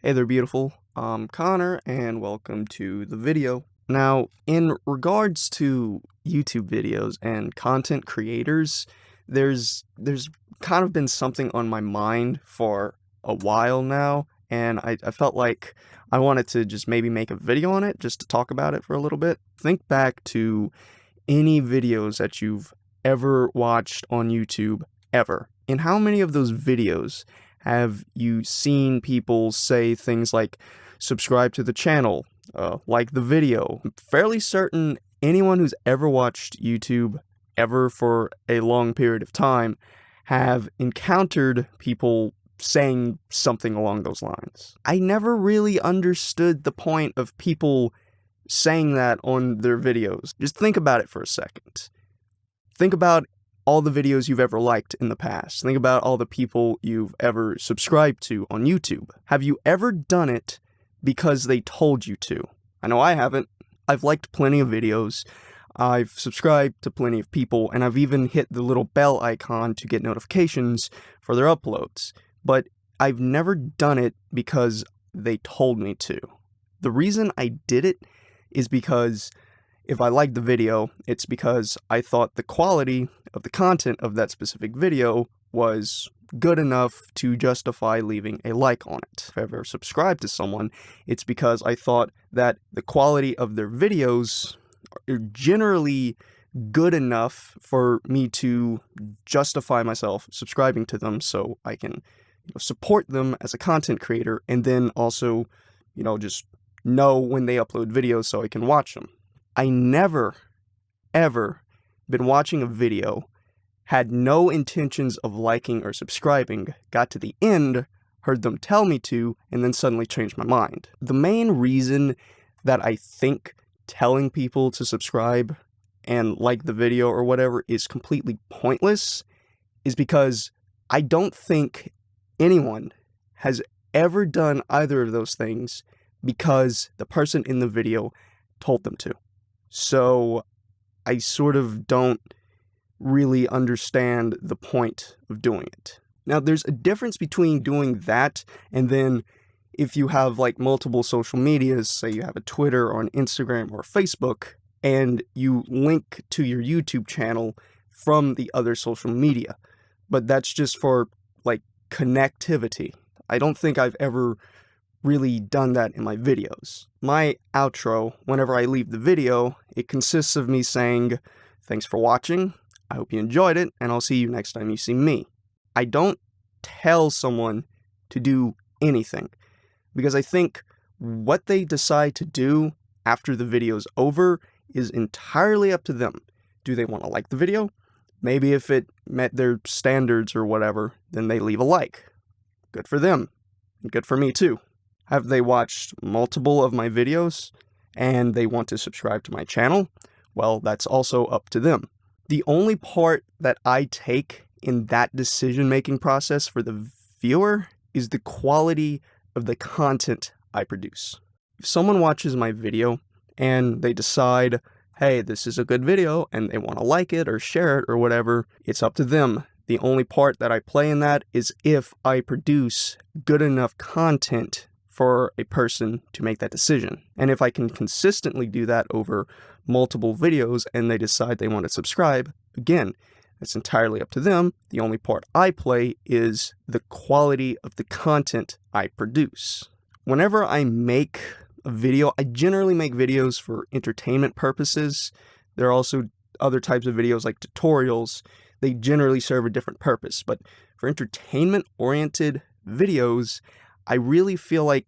Hey there, beautiful. I'm Connor, and welcome to the video. Now, in regards to YouTube videos and content creators, there's kind of been something on my mind for a while now, and I felt like I wanted to just maybe make a video on it, just to talk about it for a little bit. Think back to any videos that you've ever watched on YouTube, ever. In how many of those videos have you seen people say things like, subscribe to the channel, like the video? I'm fairly certain anyone who's ever watched YouTube ever for a long period of time have encountered people saying something along those lines. I never really understood the point of people saying that on their videos. Just think about it for a second. Think about all the videos you've ever liked in the past. Think about all the people you've ever subscribed to on YouTube. Have you ever done it because they told you to? I know I haven't. I've liked plenty of videos. I've subscribed to plenty of people, and I've even hit the little bell icon to get notifications for their uploads. But I've never done it because they told me to. The reason I did it is because if I liked the video, it's because I thought the quality of the content of that specific video was good enough to justify leaving a like on it. If I ever subscribed to someone, it's because I thought that the quality of their videos are generally good enough for me to justify myself subscribing to them, so I can support them as a content creator, and then also, just know when they upload videos so I can watch them. I never, ever been watching a video, had no intentions of liking or subscribing, got to the end, heard them tell me to, and then suddenly changed my mind. The main reason that I think telling people to subscribe and like the video or whatever is completely pointless is because I don't think anyone has ever done either of those things because the person in the video told them to. So I sort of don't really understand the point of doing it. Now, there's a difference between doing that and then if you have like multiple social medias, say you have a Twitter or an Instagram or Facebook, and you link to your YouTube channel from the other social media. But that's just for like connectivity. I don't think I've ever really done that in my videos. My outro, whenever I leave the video, it consists of me saying, thanks for watching, I hope you enjoyed it, and I'll see you next time you see me. I don't tell someone to do anything, because I think what they decide to do after the video's over is entirely up to them. Do they want to like the video? Maybe if it met their standards or whatever, then they leave a like. Good for them, and good for me too. Have they watched multiple of my videos and they want to subscribe to my channel? Well, that's also up to them. The only part that I take in that decision-making process for the viewer is the quality of the content I produce. If someone watches my video and they decide, hey, this is a good video, and they want to like it or share it or whatever, it's up to them. The only part that I play in that is if I produce good enough content for a person to make that decision. And if I can consistently do that over multiple videos and they decide they want to subscribe, again, it's entirely up to them. The only part I play is the quality of the content I produce. Whenever I make a video, I generally make videos for entertainment purposes. There are also other types of videos like tutorials. They generally serve a different purpose, but for entertainment-oriented videos, I really feel like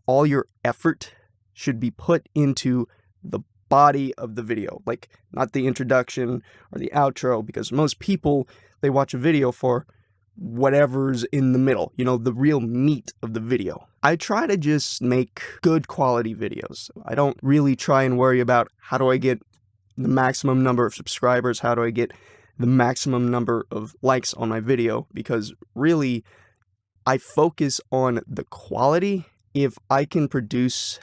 all your effort should be put into the body of the video, like not the introduction or the outro, because most people, they watch a video for whatever's in the middle, the real meat of the video. I try to just make good quality videos. I don't really try and worry about how do I get the maximum number of subscribers, how do I get the maximum number of likes on my video, because really I focus on the quality. If I can produce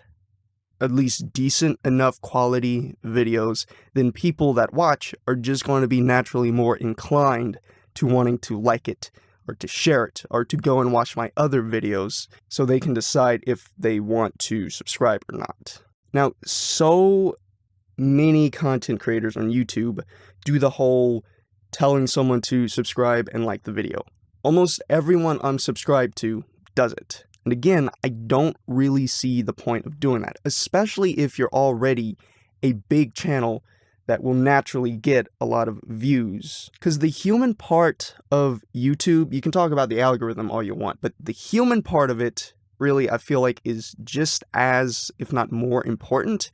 at least decent enough quality videos, then people that watch are just going to be naturally more inclined to wanting to like it or to share it, or to go and watch my other videos so they can decide if they want to subscribe or not. Now, so many content creators on YouTube do the whole telling someone to subscribe and like the video. Almost everyone I'm subscribed to does it. And again, I don't really see the point of doing that, especially if you're already a big channel that will naturally get a lot of views. Because the human part of YouTube, you can talk about the algorithm all you want, but the human part of it, really, I feel like is just as, if not more important,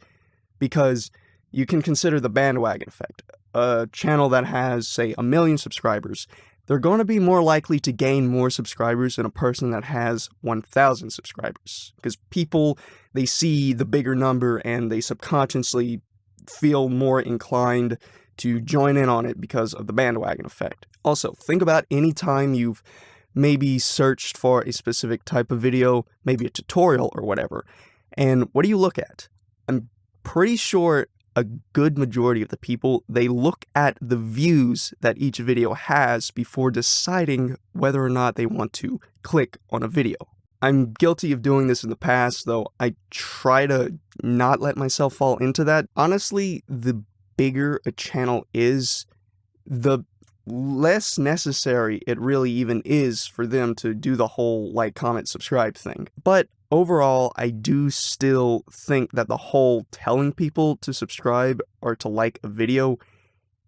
because you can consider the bandwagon effect. A channel that has, say, 1 million subscribers, they're going to be more likely to gain more subscribers than a person that has 1,000 subscribers. Because people, they see the bigger number and they subconsciously feel more inclined to join in on it because of the bandwagon effect. Also, think about any time you've maybe searched for a specific type of video, maybe a tutorial or whatever, and what do you look at? I'm pretty sure a good majority of the people, they look at the views that each video has before deciding whether or not they want to click on a video. I'm guilty of doing this in the past, though I try to not let myself fall into that. Honestly, the bigger a channel is, the less necessary it really even is for them to do the whole like, comment, subscribe thing. But overall, I do still think that the whole telling people to subscribe or to like a video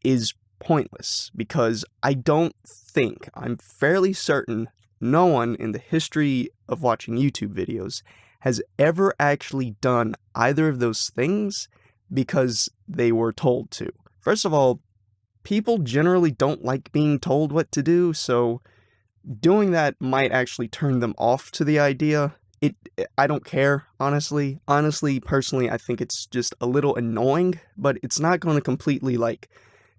is pointless, because I'm fairly certain no one in the history of watching YouTube videos has ever actually done either of those things because they were told to. First of all, people generally don't like being told what to do, so doing that might actually turn them off to the idea. I don't care, honestly. Honestly, personally, I think it's just a little annoying, but it's not going to completely, like,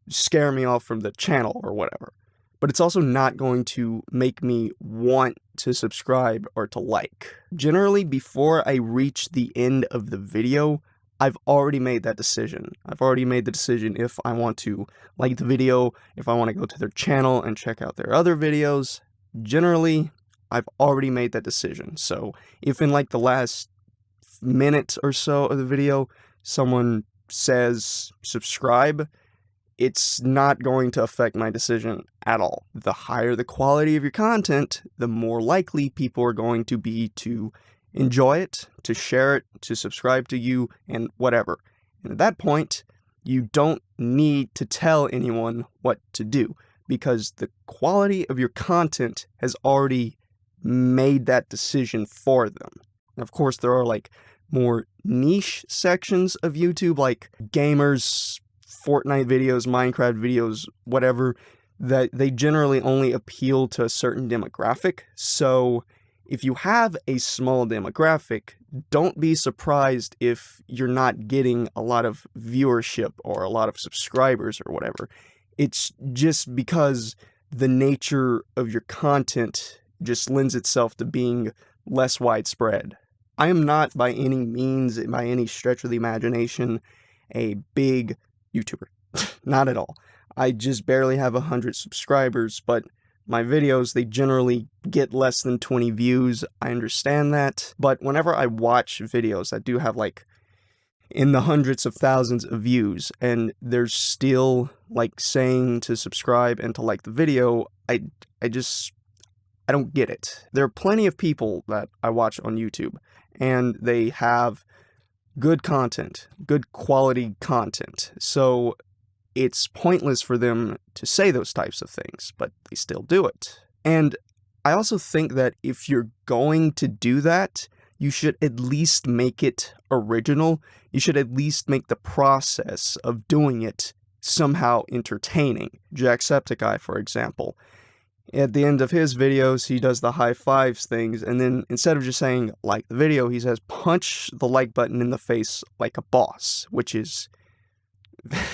scare me off from the channel or whatever. But it's also not going to make me want to subscribe or to like. Generally, before I reach the end of the video, I've already made that decision. I've already made the decision if I want to like the video, if I want to go to their channel and check out their other videos. Generally, I've already made that decision. So if in like the last minute or so of the video, someone says subscribe, it's not going to affect my decision at all. The higher the quality of your content, the more likely people are going to be to enjoy it, to share it, to subscribe to you, and whatever. And at that point, you don't need to tell anyone what to do, because the quality of your content has already made that decision for them. And of course, there are like more niche sections of YouTube, like gamers, Fortnite videos, Minecraft videos, whatever, that they generally only appeal to a certain demographic. So if you have a small demographic, don't be surprised if you're not getting a lot of viewership or a lot of subscribers or whatever. It's just because the nature of your content just lends itself to being less widespread. I am not by any means, by any stretch of the imagination, a big YouTuber. Not at all. I just barely have 100 subscribers, but my videos, they generally get less than 20 views. I understand that, but whenever I watch videos that do have like in the hundreds of thousands of views, and there's still like saying to subscribe and to like the video, I don't get it. There are plenty of people that I watch on YouTube, and they have good content, good quality content. So it's pointless for them to say those types of things, but they still do it. And I also think that if you're going to do that, you should at least make it original. You should at least make the process of doing it somehow entertaining. Jacksepticeye, for example. At the end of his videos, he does the high fives things, and then instead of just saying like the video, he says punch the like button in the face like a boss, which is,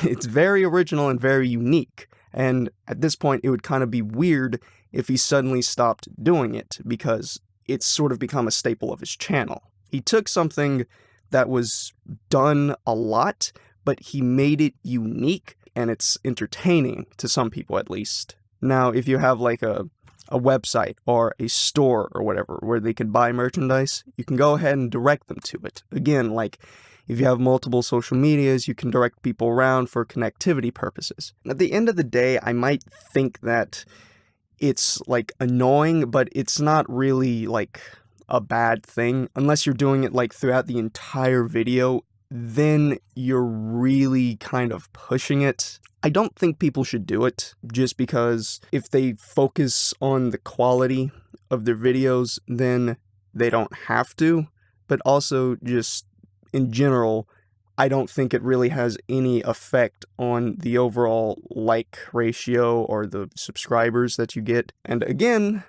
it's very original and very unique. And at this point, it would kind of be weird if he suddenly stopped doing it, because it's sort of become a staple of his channel. He took something that was done a lot, but he made it unique, and it's entertaining to some people at least. Now, if you have like a a website or a store or whatever where they could buy merchandise, you can go ahead and direct them to it. Again, like if you have multiple social medias, you can direct people around for connectivity purposes. At the end of the day, I might think that it's like annoying, but it's not really like a bad thing unless you're doing it like throughout the entire video. Then you're really kind of pushing it. I don't think people should do it just because if they focus on the quality of their videos, then they don't have to. But also just in general, I don't think it really has any effect on the overall like ratio or the subscribers that you get. And again,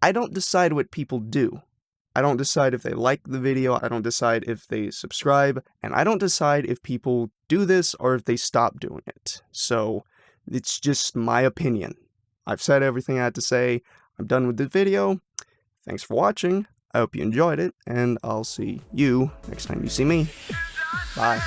I don't decide what people do. I don't decide if they like the video, I don't decide if they subscribe, and I don't decide if people do this or if they stop doing it. So, it's just my opinion. I've said everything I had to say. I'm done with the video. Thanks for watching. I hope you enjoyed it, and I'll see you next time you see me. Bye.